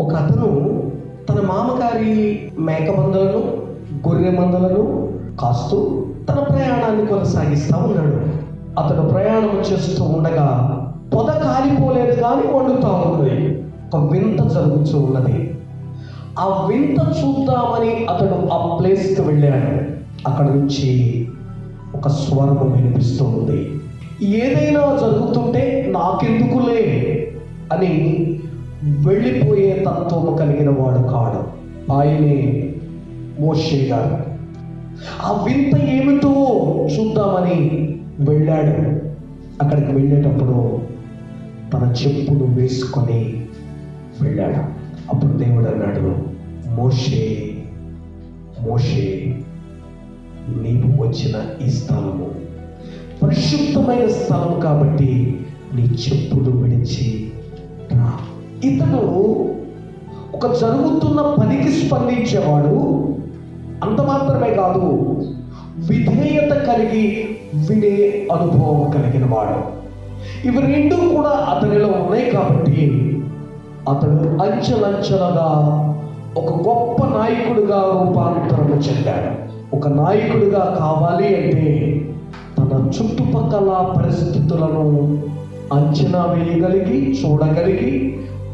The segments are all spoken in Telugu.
ఒక అతను తన మామగారి మేక మందలను, గొర్రె మందలను కాస్తూ తన ప్రయాణాన్ని కొనసాగిస్తూ ఉన్నాడు. అతడు ప్రయాణం చేస్తూ ఉండగా పొద కాలిపోలేదు కానీ వండుతూ ఉన్నది. ఒక వింత జరుగుతూ ఉన్నది. ఆ వింత చూద్దామని అతడు ఆ ప్లేస్కి వెళ్ళాడు. అక్కడ నుంచి ఒక స్వరం వినిపిస్తూ ఉంది. ఏదైనా జరుగుతుంటే నాకెందుకులే అని వెళ్ళిపోయే తత్వము కలిగిన వాడు కాడు. ఆయనే మోషే గారు. ఆ వింత ఏమిటో చూద్దామని వెళ్ళాడు. అక్కడికి వెళ్ళేటప్పుడు తన చెప్పులు వేసుకొని వెళ్ళాడు. అప్పుడు దేవుడు అన్నాడు, మోషే మోషే, నీవు వచ్చిన ఈ స్థలము పరిశుద్ధమైన స్థలం కాబట్టి నీ చెప్పులు విడిచి రా. ఇతడు ఒక జరుగుతున్న పనికి స్పందించేవాడు. అంత మాత్రమే కాదు, విధేయత కలిగి వినే అనుభవం కలిగిన వాడు. ఇవి రెండు కూడా అతనిలో ఉన్నాయి కాబట్టి అతడు అంచెలంచెలుగా ఒక గొప్ప నాయకుడిగా రూపాంతరము చెందాడు. ఒక నాయకుడిగా కావాలి అంటే తన చుట్టుపక్కల పరిస్థితులను అంచనా వేయగలిగి, చూడగలిగి,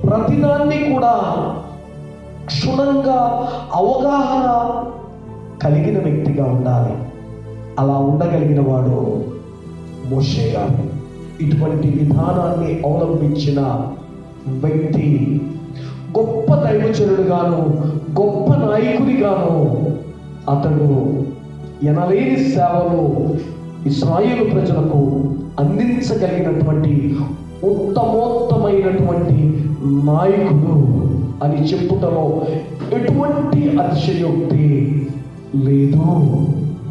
ప్రతిదాన్ని కూడా క్షుణ్ణంగా అవగాహన కలిగిన వ్యక్తిగా ఉండాలి. అలా ఉండగలిగిన వాడు మోషే గారు. ఇటువంటి విధానాన్ని అవలంబించిన వ్యక్తి గొప్ప దైవజనుడుగాను, గొప్ప నాయకుడిగాను అతడు ఎనలేని సేవలు ఇశ్రాయేలు ప్రజలకు అందించగలిగినటువంటి ఉత్తమోత్తమైనటువంటి నాయకుడు అని చెప్పుటలో ఎటువంటి అతిశయోక్తి లేదు.